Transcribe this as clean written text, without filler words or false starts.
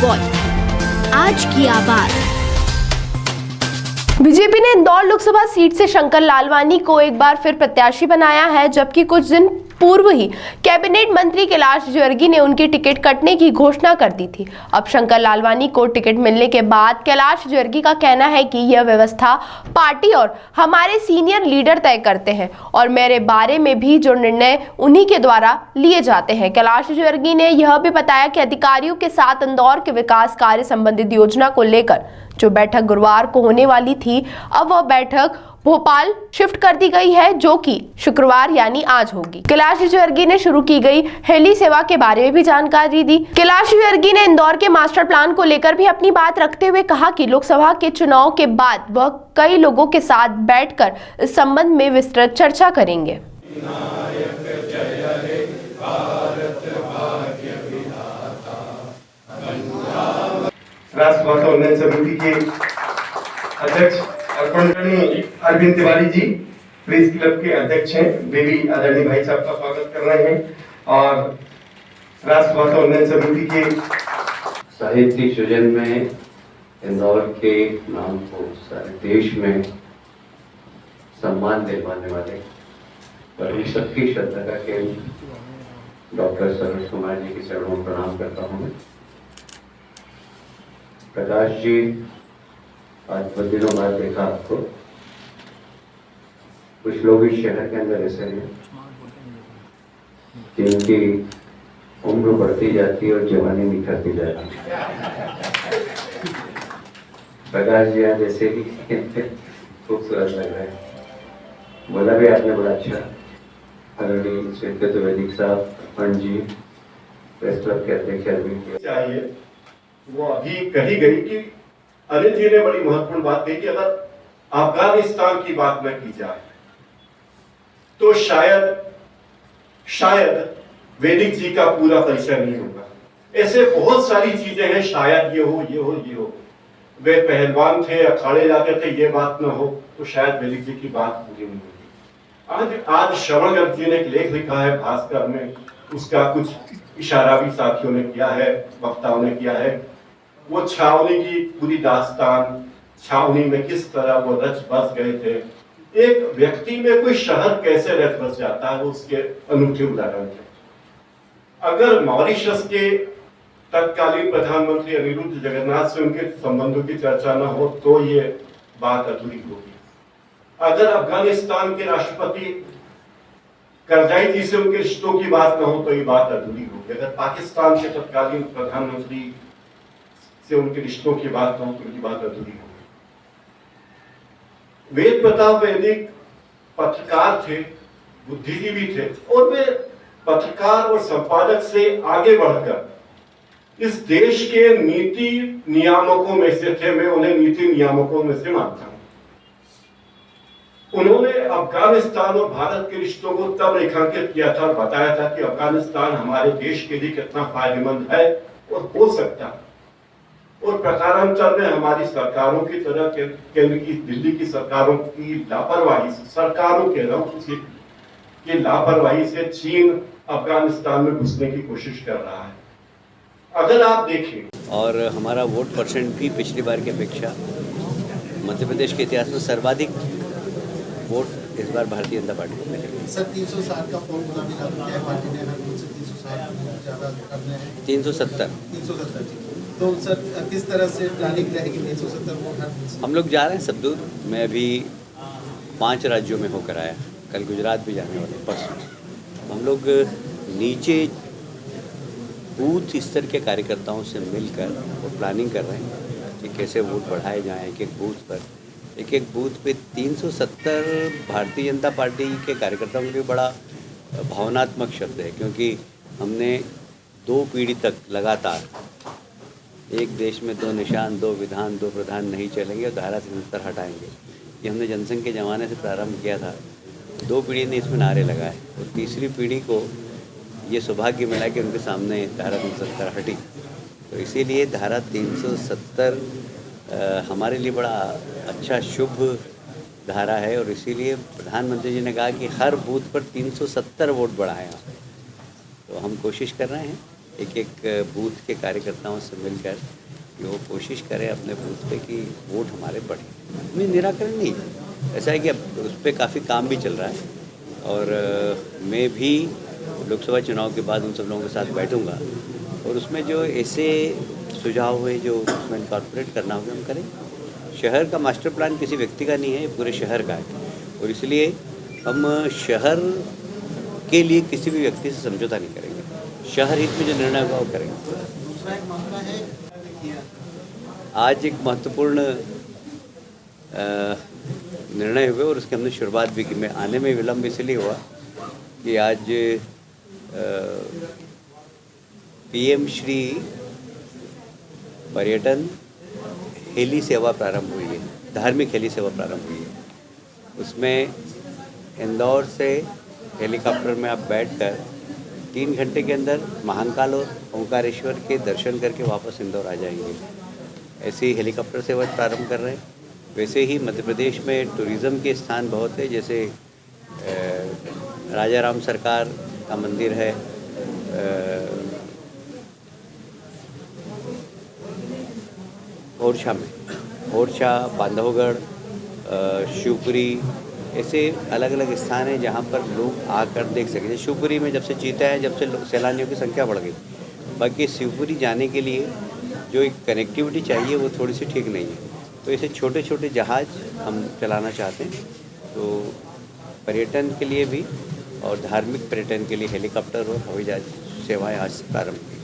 Voice, आज की आवाज। बीजेपी ने इंदौर लोकसभा सीट से शंकर लालवानी को एक बार फिर प्रत्याशी बनाया है, जबकि कुछ दिन पूर्व ही कैबिनेट मंत्री कैलाश ज्वर्गी ने उनकी टिकट कटने की घोषणा कर दी थी। अब शंकर लालवानी को टिकट मिलने के बाद कैलाश ज्वर्गी का कहना है कि यह व्यवस्था पार्टी और हमारे सीनियर लीडर तय करते हैं और मेरे बारे में भी जो निर्णय उन्हीं के द्वारा लिए जाते हैं। कैलाश ज्वर्गी ने यह भी बताया कि अधिकारियों के साथ इंदौर के विकास कार्य संबंधित योजना को लेकर जो बैठक गुरुवार को होने वाली थी, अब वह बैठक भोपाल शिफ्ट कर दी गई है, जो कि शुक्रवार यानी आज होगी। कैलाश ज्वर्गी ने शुरू की गई हेली सेवा के बारे में भी जानकारी दी। कैलाश ज्वर्गी ने इंदौर के मास्टर प्लान को लेकर भी अपनी बात रखते हुए कहा कि लोकसभा के चुनाव के बाद वह कई लोगों के साथ बैठकर इस संबंध में विस्तृत चर्चा करेंगे। राष्ट्र भाषा उन्नयन समिति के अध्यक्ष अरविंद तिवारी जी प्रेस क्लब के अध्यक्ष हैं, वे भी आदरणीय भाई साहब का स्वागत कर रहे हैं। और राष्ट्र भाषा उन्नयन समिति के साहित्यिक सृजन में इंदौर के नाम को सारे देश में सम्मान दिलवाने वाले और हम सबकी श्रद्धा का केंद्र डॉक्टर सरोज कुमार जी के चरणों में प्रणाम करता हूँ। प्रकाश जी, आज कुछ दिनों बाद देखा आपको। कुछ लोग इस शहर के अंदर ऐसे हैं जिनकी उम्र बढ़ती जाती है और जवानी निखरती जाती है। प्रकाश जी आज ऐसे ही खूबसूरत लग रहे हैं। बोला भी आपने बड़ा अच्छा। आदरणीय स्वीकृत वैदिक साहब, पंडित जी, प्रेस क्लब के अध्यक्ष अरविंद चाहिए वो अभी कही गई कि अनिल जी ने बड़ी महत्वपूर्ण बात कही कि अगर अफगानिस्तान की बात न की जाए तो शायद वैदिक जी का पूरा परिचय नहीं होगा। ऐसे बहुत सारी चीजें हैं, शायद ये हो। वे पहलवान थे, अखाड़े जाते थे, ये बात न हो तो शायद वैदिक जी की बात पूरी नहीं होगी। आज श्रवण गर्ग जी ने एक लेख लिखा है भास्कर में, उसका कुछ इशारा भी साथियों ने किया है, वक्ताओं ने किया है। वो छावनी की पूरी दास्तान, छावनी में किस तरह वो रच बस गए थे। एक व्यक्ति में कोई शहर कैसे रच बस जाता है, वो उसके अनूठे उदाहरण थे। अगर मॉरिशस के तत्कालीन प्रधानमंत्री अनिरुद्ध जगन्नाथ से उनके संबंधों की चर्चा न हो तो ये बात अधूरी होगी। अगर अफगानिस्तान के राष्ट्रपति करजाई जी से उनके रिश्तों की बात न हो तो ये बात अधूरी होगी। अगर पाकिस्तान के तत्कालीन प्रधानमंत्री से उनके रिश्तों की बात न हो तो उनकी बात अधूरी होगी। वेद प्रताप वैदिक पत्रकार थे, बुद्धिजीवी थे और वे पत्रकार और संपादक से आगे बढ़कर इस देश के नीति नियामकों में से थे। मैं उन्हें नीति नियामकों में से मानता हूं। उन्होंने अफगानिस्तान और भारत के रिश्तों को तब रेखांकित किया था और बताया था कि अफगानिस्तान हमारे देश के लिए कितना फायदेमंद है और हो सकता है। और प्रकारांतर में हमारी सरकारों की तरह केंद्र की, दिल्ली की सरकारों की लापरवाही से, सरकारों के की लापरवाही से चीन अफगानिस्तान में घुसने की कोशिश कर रहा है। अगर आप देखें, और हमारा वोट परसेंट भी पिछली बार की अपेक्षा मध्य प्रदेश के इतिहास में सर्वाधिक वोट इस बार भारतीय जनता पार्टी को मिलेगा। सर 360 का फॉर्मूला मिला है, पार्टी ने 360 ज़्यादा करने हैं। 370 तो सर किस तरह से प्लानिंग रहेगी 370 वोट? हम लोग जा रहे हैं सब दूर। मैं अभी 5 राज्यों में होकर आया, कल गुजरात भी जाने वाले, परसों। हम लोग नीचे बूथ स्तर के कार्यकर्ताओं से मिलकर वो प्लानिंग कर रहे हैं कि कैसे वोट बढ़ाए जाएं। एक एक बूथ पे 370 भारतीय जनता पार्टी के कार्यकर्ताओं के लिए बड़ा भावनात्मक शब्द है, क्योंकि हमने 2 पीढ़ी तक लगातार एक देश में 2 निशान, 2 विधान, 2 प्रधान नहीं चलेंगे और धारा 370 हटाएंगे। ये हमने जनसंघ के ज़माने से प्रारंभ किया था। 2 पीढ़ी ने इसमें नारे लगाए और तीसरी पीढ़ी को ये सौभाग्य मिला कि उनके सामने धारा 370 हटी। तो इसीलिए धारा 370 हमारे लिए बड़ा अच्छा शुभ धारा है और इसीलिए प्रधानमंत्री जी ने कहा कि हर बूथ पर 370 वोट बढ़ाएं। तो हम कोशिश कर रहे हैं एक एक बूथ के कार्यकर्ताओं से मिलकर कि वो कोशिश करें अपने बूथ पे कि वोट हमारे बढ़े। नहीं, निराकरण नहीं है, ऐसा है कि अब उस पर काफ़ी काम भी चल रहा है और मैं भी लोकसभा चुनाव के बाद उन सब लोगों के साथ बैठूंगा और उसमें जो ऐसे सुझाव हुए जो उसमें इनकॉर्पोरेट करना होगा हम करें। शहर का मास्टर प्लान किसी व्यक्ति का नहीं है, ये पूरे शहर का है और इसलिए हम शहर के लिए किसी भी व्यक्ति से समझौता नहीं करेंगे। शहर हित में जो निर्णय होगा वो करेंगे। दूसरा एक मामला है किया आज एक महत्वपूर्ण निर्णय हुए और उसकी हमने शुरुआत भी की। मैं आने में विलम्ब इसलिए हुआ कि आज पीएम श्री पर्यटन हेली सेवा प्रारंभ हुई है, धार्मिक हेली सेवा प्रारंभ हुई है। उसमें इंदौर से हेलीकॉप्टर में आप बैठकर 3 घंटे के अंदर महाकाल और ओंकारेश्वर के दर्शन करके वापस इंदौर आ जाएंगे। ऐसी हेलीकॉप्टर सेवा प्रारंभ कर रहे हैं। वैसे ही मध्य प्रदेश में टूरिज़्म के स्थान बहुत है, जैसे राजा राम सरकार का मंदिर है, ओरछा, बांधवगढ़, शिवपुरी, ऐसे अलग अलग स्थान हैं जहाँ पर लोग आकर देख सकें। जैसे शिवपुरी में जब से जीता है, जब से सैलानियों की संख्या बढ़ गई। बाकी शिवपुरी जाने के लिए जो एक कनेक्टिविटी चाहिए वो थोड़ी सी ठीक नहीं है, तो ऐसे छोटे छोटे जहाज़ हम चलाना चाहते हैं। तो पर्यटन के लिए भी और धार्मिक पर्यटन के लिए हेलीकॉप्टर और हवाई जहाज सेवाएँ आज से प्रारंभ की।